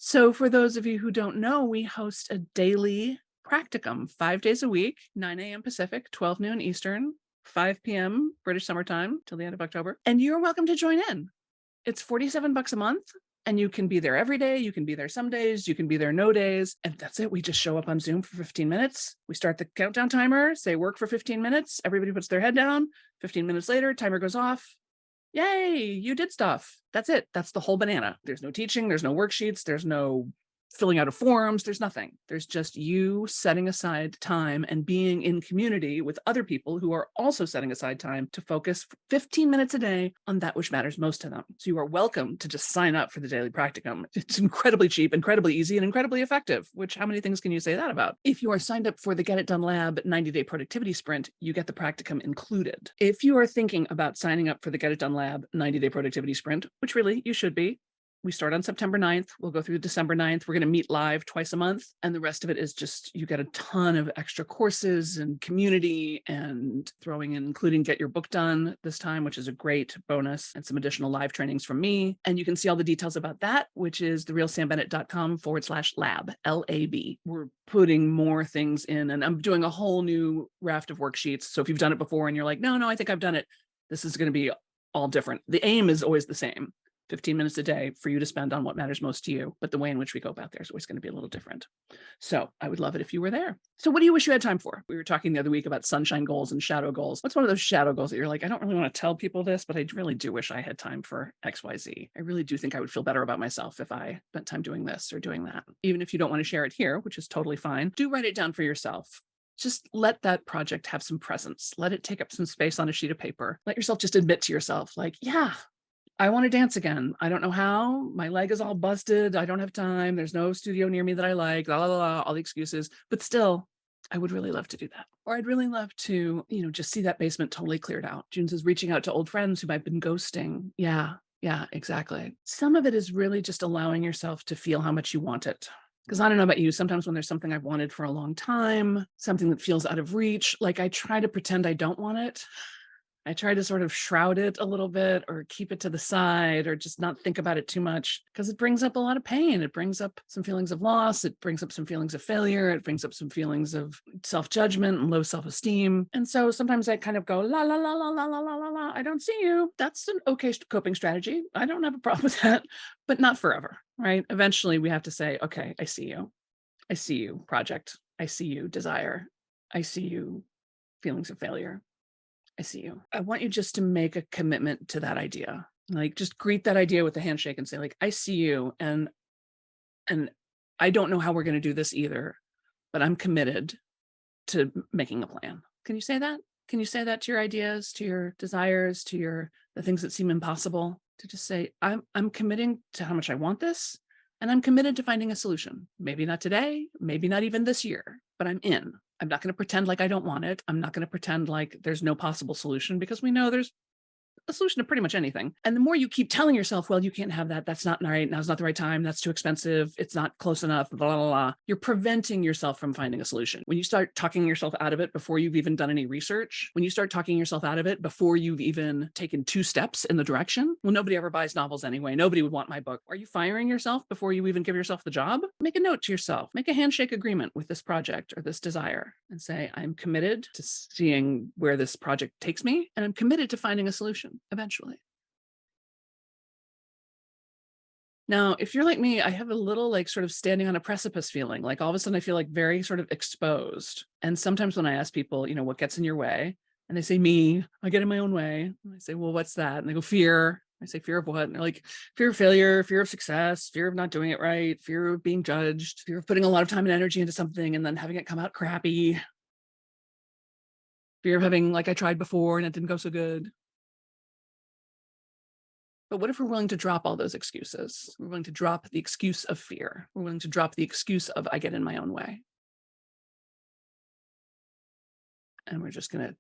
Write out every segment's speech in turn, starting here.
So for those of you who don't know, we host a daily practicum 5 days a week, 9 a.m. Pacific, 12 noon Eastern, 5 p.m. British summertime till the end of October. And you're welcome to join in. It's $47 a month. And you can be there every day. You can be there some days. You can be there no days. And that's it. We just show up on Zoom for 15 minutes. We start the countdown timer, say work for 15 minutes. Everybody puts their head down. 15 minutes later, timer goes off. Yay, you did stuff. That's it. That's the whole banana. There's no teaching. There's no worksheets. There's no filling out of forms. There's nothing. There's just you setting aside time and being in community with other people who are also setting aside time to focus 15 minutes a day on that which matters most to them. So you are welcome to just sign up for the daily practicum. It's incredibly cheap, incredibly easy, and incredibly effective, which how many things can you say that about? If you are signed up for the Get It Done Lab 90-day productivity sprint, you get the practicum included. If you are thinking about signing up for the Get It Done Lab 90-day productivity sprint, which really you should be, we start on September 9th. We'll go through December 9th. We're going to meet live twice a month. And the rest of it is just, you get a ton of extra courses and community and throwing in, including Get Your Book Done this time, which is a great bonus, and some additional live trainings from me. And you can see all the details about that, which is therealsambennett.com/lab, LAB. We're putting more things in, and I'm doing a whole new raft of worksheets. So if you've done it before and you're like, no, I think I've done it, this is going to be all different. The aim is always the same. 15 minutes a day for you to spend on what matters most to you. But the way in which we go about there is always going to be a little different. So I would love it if you were there. So what do you wish you had time for? We were talking the other week about sunshine goals and shadow goals. What's one of those shadow goals that you're like, I don't really want to tell people this, but I really do wish I had time for XYZ. I really do think I would feel better about myself if I spent time doing this or doing that. Even if you don't want to share it here, which is totally fine, do write it down for yourself. Just let that project have some presence. Let it take up some space on a sheet of paper. Let yourself just admit to yourself, like, yeah, I want to dance again. I don't know how. My leg is all busted. I don't have time. There's no studio near me that I like, all the excuses. But still, I would really love to do that. Or I'd really love to, just see that basement totally cleared out. June says, reaching out to old friends who I've been ghosting. Yeah, exactly. Some of it is really just allowing yourself to feel how much you want it. Because I don't know about you, sometimes when there's something I've wanted for a long time, something that feels out of reach, like I try to pretend I don't want it. I try to sort of shroud it a little bit or keep it to the side or just not think about it too much because it brings up a lot of pain. It brings up some feelings of loss. It brings up some feelings of failure. It brings up some feelings of self-judgment and low self-esteem. And so sometimes I kind of go, la, la, la, la, la, la, la, la, la. I don't see you. That's an okay coping strategy. I don't have a problem with that, but not forever, right? Eventually we have to say, okay, I see you. I see you, project. I see you, desire. I see you, feelings of failure. I see you. I want you just to make a commitment to that idea. Like just greet that idea with a handshake and say, like, I see you. And I don't know how we're going to do this either, but I'm committed to making a plan. Can you say that? Can you say that to your ideas, to your desires, to the things that seem impossible? To just say, I'm committing to how much I want this, and I'm committed to finding a solution. Maybe not today, maybe not even this year, but I'm in. I'm not going to pretend like I don't want it. I'm not going to pretend like there's no possible solution because we know there's a solution to pretty much anything. And the more you keep telling yourself, well, you can't have that. That's not right. Now's not the right time. That's too expensive. It's not close enough. Blah, blah, blah. You're preventing yourself from finding a solution. When you start talking yourself out of it before you've even done any research, when you start talking yourself out of it before you've even taken 2 steps in the direction, well, nobody ever buys novels anyway. Nobody would want my book. Are you firing yourself before you even give yourself the job? Make a note to yourself. Make a handshake agreement with this project or this desire and say, I'm committed to seeing where this project takes me, and I'm committed to finding a solution eventually. Now, if you're like me, I have a little like sort of standing on a precipice feeling, like all of a sudden I feel like very sort of exposed. And sometimes when I ask people, what gets in your way? And they say, me, I get in my own way. And I say, well, what's that? And they go, fear. I say, fear of what? And they're like, fear of failure, fear of success, fear of not doing it right, fear of being judged, fear of putting a lot of time and energy into something and then having it come out crappy, fear of having like I tried before and it didn't go so good. But what if we're willing to drop all those excuses? We're willing to drop the excuse of fear. We're willing to drop the excuse of I get in my own way. And we're just going to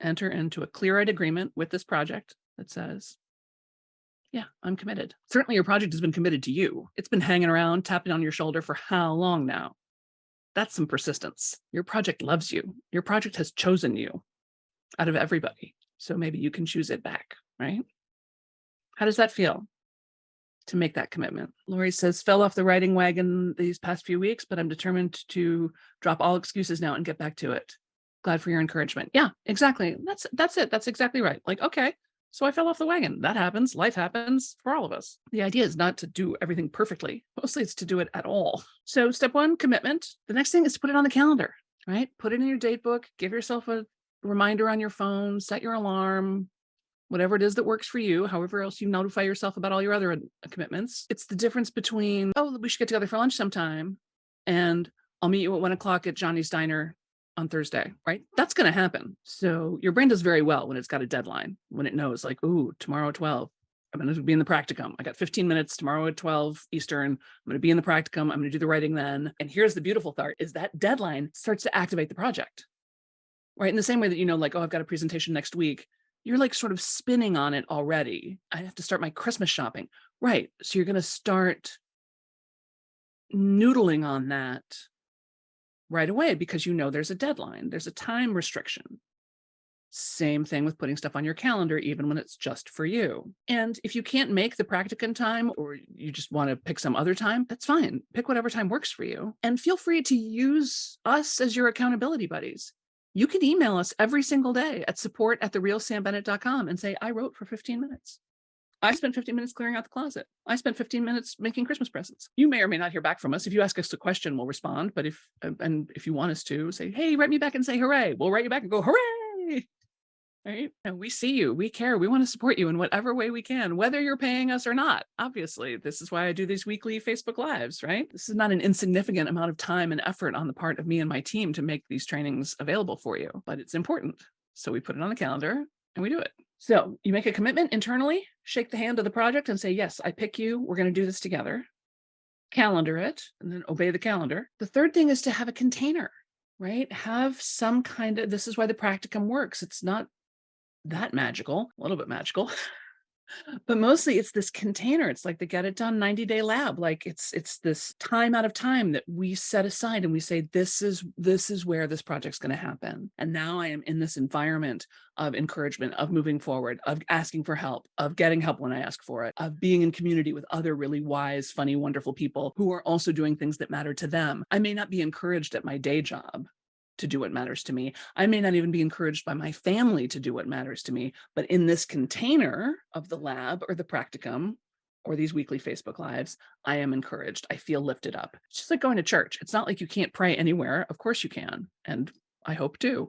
enter into a clear-eyed agreement with this project that says, yeah, I'm committed. Certainly your project has been committed to you. It's been hanging around, tapping on your shoulder for how long now? That's some persistence. Your project loves you. Your project has chosen you out of everybody. So maybe you can choose it back, right? How does that feel? to make that commitment. Lori says, fell off the writing wagon these past few weeks, but I'm determined to drop all excuses now and get back to it. Glad for your encouragement. Yeah, exactly. That's it. That's exactly right. Like, okay, so I fell off the wagon. That happens. Life happens for all of us. The idea is not to do everything perfectly. Mostly it's to do it at all. So step one, commitment. The next thing is to put it on the calendar, right? Put it in your date book. Give yourself a reminder on your phone. Set your alarm. Whatever it is that works for you, however else you notify yourself about all your other commitments. It's the difference between, oh, we should get together for lunch sometime, and I'll meet you at 1 o'clock at Johnny's Diner on Thursday, right? That's going to happen. So your brain does very well when it's got a deadline, when it knows like, ooh, tomorrow at 12, I'm going to be in the practicum. I got 15 minutes tomorrow at 12 Eastern. I'm going to be in the practicum. I'm going to do the writing then. And here's the beautiful part is that deadline starts to activate the project, right? In the same way that, like, oh, I've got a presentation next week. You're like sort of spinning on it already. I have to start my Christmas shopping. Right. So you're going to start noodling on that right away because there's a deadline. There's a time restriction. Same thing with putting stuff on your calendar, even when it's just for you. And if you can't make the practicum time or you just want to pick some other time, that's fine. Pick whatever time works for you. And feel free to use us as your accountability buddies. You can email us every single day at support@therealsambennett.com and say, I wrote for 15 minutes. I spent 15 minutes clearing out the closet. I spent 15 minutes making Christmas presents. You may or may not hear back from us. If you ask us a question, we'll respond. But if you want us to say, hey, write me back and say hooray, we'll write you back and go, hooray. Right? And we see you, we care, we want to support you in whatever way we can, whether you're paying us or not. Obviously, this is why I do these weekly Facebook Lives, right? This is not an insignificant amount of time and effort on the part of me and my team to make these trainings available for you, but it's important. So we put it on the calendar and we do it. So you make a commitment internally, shake the hand of the project and say, yes, I pick you. We're going to do this together. Calendar it and then obey the calendar. The third thing is to have a container, right? Have some kind of, this is why the practicum works. It's not that magical, a little bit magical, but mostly it's this container. It's like the Get It Done 90-day lab. Like it's this time out of time that we set aside and we say, this is where this project's going to happen. And now I am in this environment of encouragement, of moving forward, of asking for help, of getting help when I ask for it, of being in community with other really wise, funny, wonderful people who are also doing things that matter to them. I may not be encouraged at my day job to do what matters to me. I may not even be encouraged by my family to do what matters to me, but in this container of the lab or the practicum or these weekly Facebook Lives, I am encouraged. I feel lifted up. It's just like going to church. It's not like you can't pray anywhere. Of course you can. And I hope too,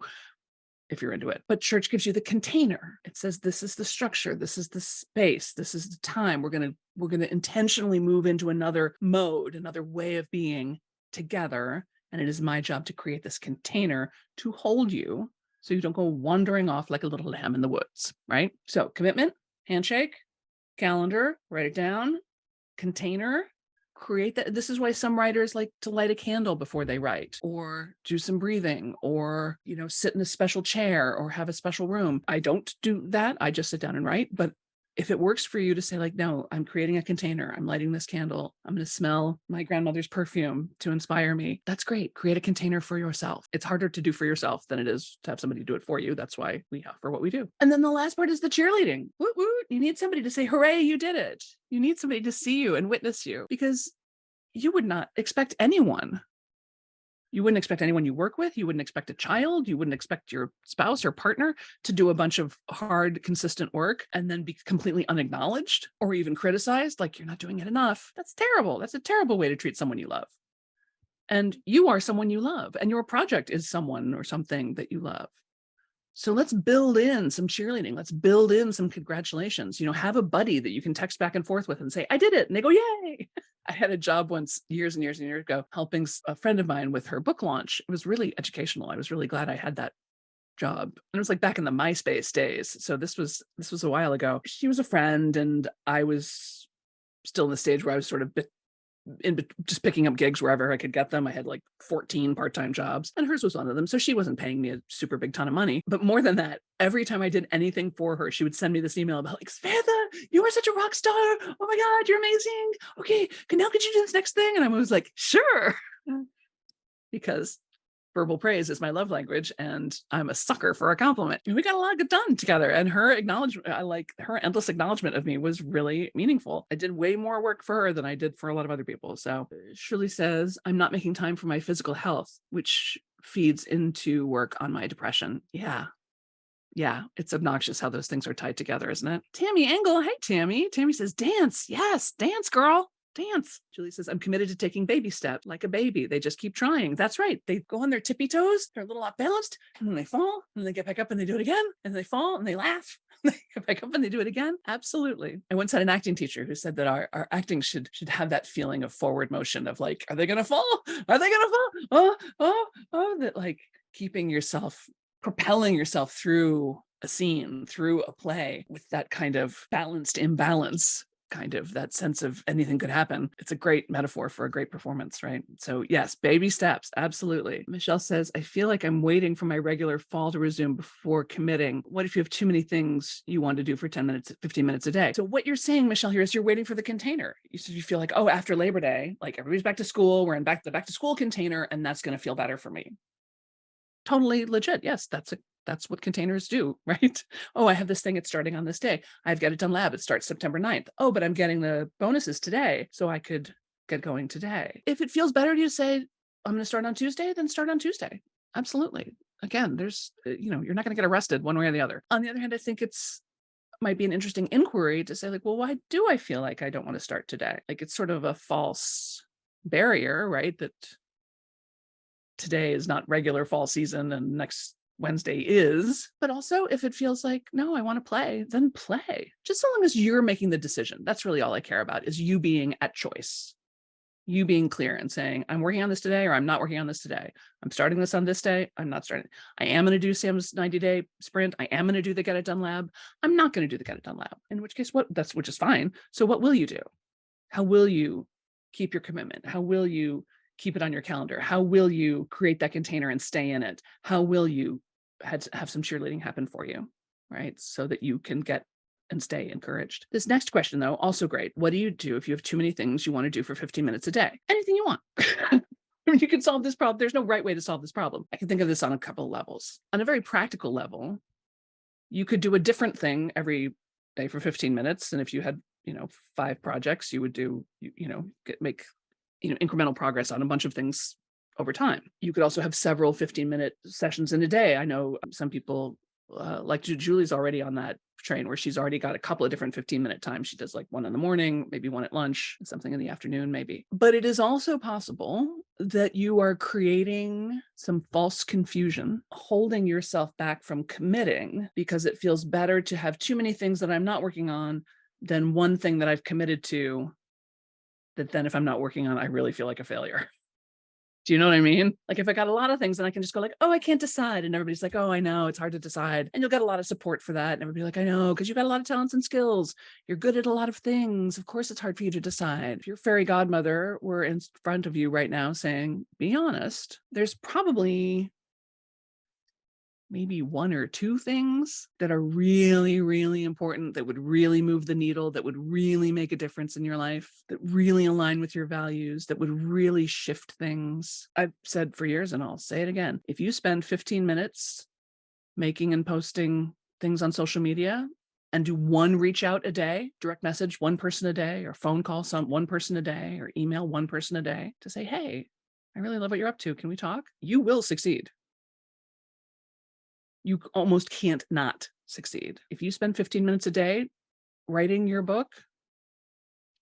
if you're into it. But church gives you the container. It says, this is the structure. This is the space. This is the time. We're going to intentionally move into another mode, another way of being together. And it is my job to create this container to hold you so you don't go wandering off like a little lamb in the woods, right? So commitment, handshake, calendar, write it down, container, create that. This is why some writers like to light a candle before they write or do some breathing or, sit in a special chair or have a special room. I don't do that. I just sit down and write. But if it works for you to say like, no, I'm creating a container, I'm lighting this candle, I'm going to smell my grandmother's perfume to inspire me. That's great. Create a container for yourself. It's harder to do for yourself than it is to have somebody do it for you. That's why we offer what we do. And then the last part is the cheerleading. Woot woot. You need somebody to say, hooray, you did it. You need somebody to see you and witness you because you would not expect anyone. You wouldn't expect anyone you work with. You wouldn't expect a child. You wouldn't expect your spouse or partner to do a bunch of hard, consistent work and then be completely unacknowledged or even criticized, like you're not doing it enough. That's terrible. That's a terrible way to treat someone you love. And you are someone you love, and your project is someone or something that you love. So let's build in some cheerleading. Let's build in some congratulations. Have a buddy that you can text back and forth with and say, I did it. And they go, yay. I had a job once years and years and years ago, helping a friend of mine with her book launch. It was really educational. I was really glad I had that job. And it was like back in the MySpace days. So this was a while ago. She was a friend and I was still in the stage where I was sort of just picking up gigs wherever I could get them. I had like 14 part-time jobs and hers was one of them. So she wasn't paying me a super big ton of money. But more than that, every time I did anything for her, she would send me this email about like, Samantha, you are such a rock star. Oh my God, you're amazing. Okay, now could you do this next thing? And I was like, sure. Because verbal praise is my love language, and I'm a sucker for a compliment. And we got a lot done together, and her acknowledgement, her endless acknowledgement of me was really meaningful. I did way more work for her than I did for a lot of other people. So Shirley says, I'm not making time for my physical health, which feeds into work on my depression. Yeah, it's obnoxious how those things are tied together, isn't it? Tammy Engel, hey, Tammy. Tammy says, dance. Yes, dance, girl. Dance. Julie says, I'm committed to taking baby steps like a baby. They just keep trying. That's right. They go on their tippy toes. They're a little off balanced, and then they fall, and then they get back up and they do it again, and they fall and they laugh. They get back up and they do it again. Absolutely. I once had an acting teacher who said that our acting should have that feeling of forward motion of like, are they going to fall? Are they going to fall? Oh, that like keeping yourself, propelling yourself through a scene, through a play with that kind of balanced imbalance, kind of that sense of anything could happen. It's a great metaphor for a great performance, right? So yes, baby steps, absolutely. Michelle says, I feel like I'm waiting for my regular fall to resume before committing. What if you have too many things you want to do for 10 minutes, 15 minutes a day? So what you're saying, Michelle, here is you're waiting for the container. You feel like, oh, after Labor Day, like everybody's back to school, we're in the back to school container, and that's going to feel better for me. Totally legit. Yes, that's what containers do, right? Oh, I have this thing, it's starting on this day. I've got it done lab. It starts September 9th. Oh, but I'm getting the bonuses today, so I could get going today. If it feels better to you say, I'm going to start on Tuesday, then start on Tuesday. Absolutely. Again, there's, you're not going to get arrested one way or the other. On the other hand, I think might be an interesting inquiry to say like, well, why do I feel like I don't want to start today? Like it's sort of a false barrier, right? That today is not regular fall season and next Wednesday is, but also if it feels like, no, I want to play, then play. Just so long as you're making the decision. That's really all I care about, is you being at choice, you being clear and saying, I'm working on this today, or I'm not working on this today. I'm starting this on this day. I'm not starting. I am going to do Sam's 90-day sprint. I am going to do the Get It Done Lab. I'm not going to do the Get It Done Lab. In which case, which is fine. So what will you do? How will you keep your commitment? How will you keep it on your calendar? How will you create that container and stay in it? How will you have some cheerleading happen for you, right? So that you can get and stay encouraged. This next question, though, also great. What do you do if you have too many things you want to do for 15 minutes a day? Anything you want. You can solve this problem. There's no right way to solve this problem. I can think of this on a couple of levels. On a very practical level, you could do a different thing every day for 15 minutes. And if you had, 5 projects, you would do, make incremental progress on a bunch of things over time. You could also have several 15-minute sessions in a day. I know some people like Julie's already on that train where she's already got a couple of different 15-minute times. She does like one in the morning, maybe one at lunch, something in the afternoon, maybe. But it is also possible that you are creating some false confusion, holding yourself back from committing because it feels better to have too many things that I'm not working on than one thing that I've committed to that then if I'm not working on, I really feel like a failure. Do you know what I mean? Like if I got a lot of things, then I can just go like, oh, I can't decide. And everybody's like, oh, I know, it's hard to decide. And you'll get a lot of support for that. And everybody like, I know, because you've got a lot of talents and skills. You're good at a lot of things. Of course, it's hard for you to decide. If your fairy godmother were in front of you right now saying, be honest, there's probably maybe 1 or 2 things that are really, really important, that would really move the needle, that would really make a difference in your life, that really align with your values, that would really shift things. I've said for years, and I'll say it again, if you spend 15 minutes making and posting things on social media and do 1 reach out a day, direct message 1 person a day, or phone call 1 person a day, or email 1 person a day to say, hey, I really love what you're up to. Can we talk? You will succeed. You almost can't not succeed. If you spend 15 minutes a day writing your book,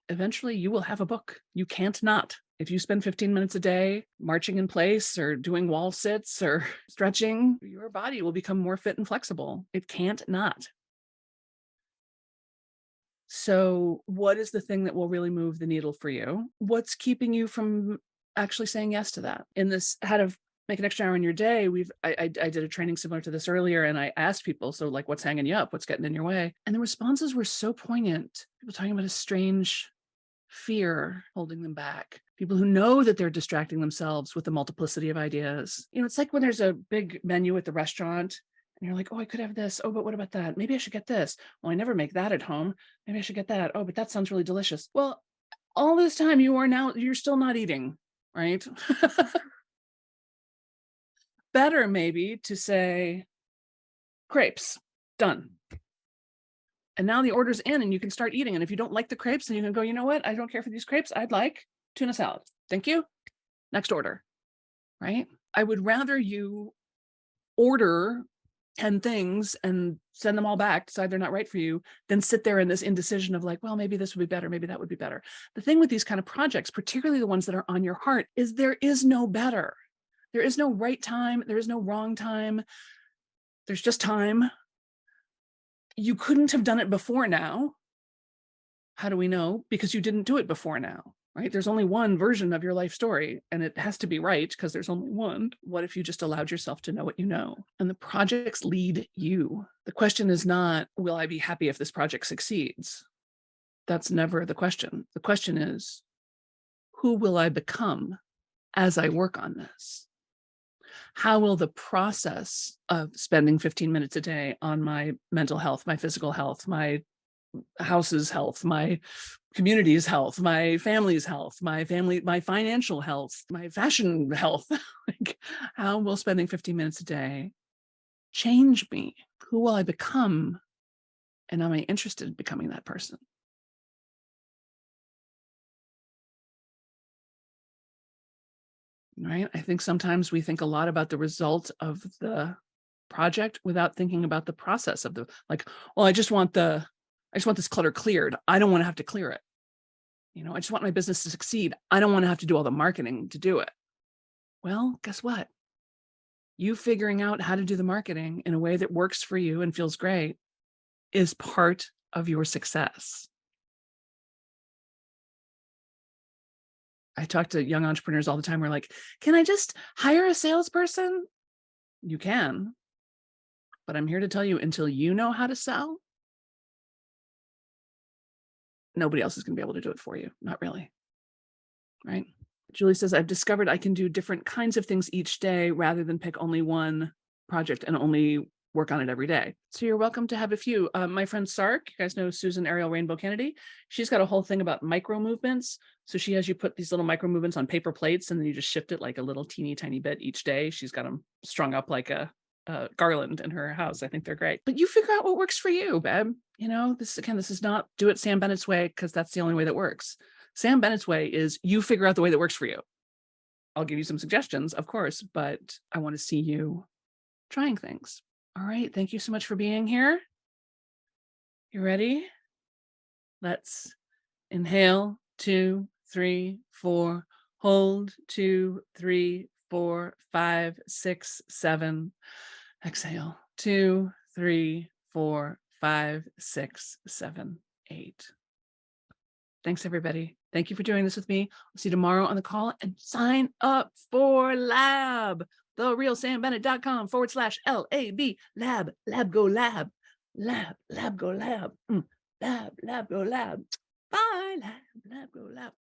eventually you will have a book. You can't not. If you spend 15 minutes a day marching in place or doing wall sits or stretching, your body will become more fit and flexible. It can't not. So what is the thing that will really move the needle for you? What's keeping you from actually saying yes to that? In this How to Make an Extra Hour in Your Day, I did a training similar to this earlier, and I asked people, so like, what's hanging you up? What's getting in your way? And the responses were so poignant. People talking about a strange fear holding them back. People who know that they're distracting themselves with the multiplicity of ideas. It's like when there's a big menu at the restaurant and you're like, oh, I could have this. Oh, but what about that? Maybe I should get this. Well, I never make that at home. Maybe I should get that. Oh, but that sounds really delicious. Well, all this time you're still not eating, right? better maybe to say crepes, done. And now the order's in and you can start eating. And if you don't like the crepes, then you can go, you know what? I don't care for these crepes. I'd like tuna salad. Thank you. Next order, right? I would rather you order 10 things and send them all back, decide they're not right for you, than sit there in this indecision of like, well, maybe this would be better, maybe that would be better. The thing with these kind of projects, particularly the ones that are on your heart, is there is no better. There is no right time. There is no wrong time. There's just time. You couldn't have done it before now. How do we know? Because you didn't do it before now, right? There's only one version of your life story, and it has to be right because there's only one. What if you just allowed yourself to know what you know? And the projects lead you. The question is not, will I be happy if this project succeeds? That's never the question. The question is, who will I become as I work on this? How will the process of spending 15 minutes a day on my mental health, my physical health, my house's health, my community's health, my family's health, my financial health, my fashion health, like, how will spending 15 minutes a day change me? Who will I become? And am I interested in becoming that person? Right? I think sometimes we think a lot about the result of the project without thinking about the process of the, like, well, I just want this clutter cleared. I don't want to have to clear it. I just want my business to succeed. I don't want to have to do all the marketing to do it. Well, guess what? You figuring out how to do the marketing in a way that works for you and feels great is part of your success. I talk to young entrepreneurs all the time. We're like, can I just hire a salesperson? You can, but I'm here to tell you, until you know how to sell, nobody else is going to be able to do it for you. Not really. Right? Julie says, I've discovered I can do different kinds of things each day rather than pick only one project and only work on it every day. So you're welcome to have a few. My friend Sark, you guys know Susan Ariel Rainbow Kennedy. She's got a whole thing about micro movements. So she has you put these little micro movements on paper plates, and then you just shift it like a little teeny tiny bit each day. She's got them strung up like a garland in her house. I think they're great. But you figure out what works for you, babe. This is not do it Sam Bennett's way, because that's the only way that works. Sam Bennett's way is you figure out the way that works for you. I'll give you some suggestions, of course, but I want to see you trying things. All right. Thank you so much for being here. You ready? Let's inhale, 2, 3, 4, hold, 2, 3, 4, 5, 6, 7. Exhale, 2, 3, 4, 5, 6, 7, 8. Thanks, everybody. Thank you for doing this with me. I'll see you tomorrow on the call, and sign up for Lab, therealsambennett.com/LAB, lab, go lab, lab, go lab, lab, go lab. Bye, lab, go lab.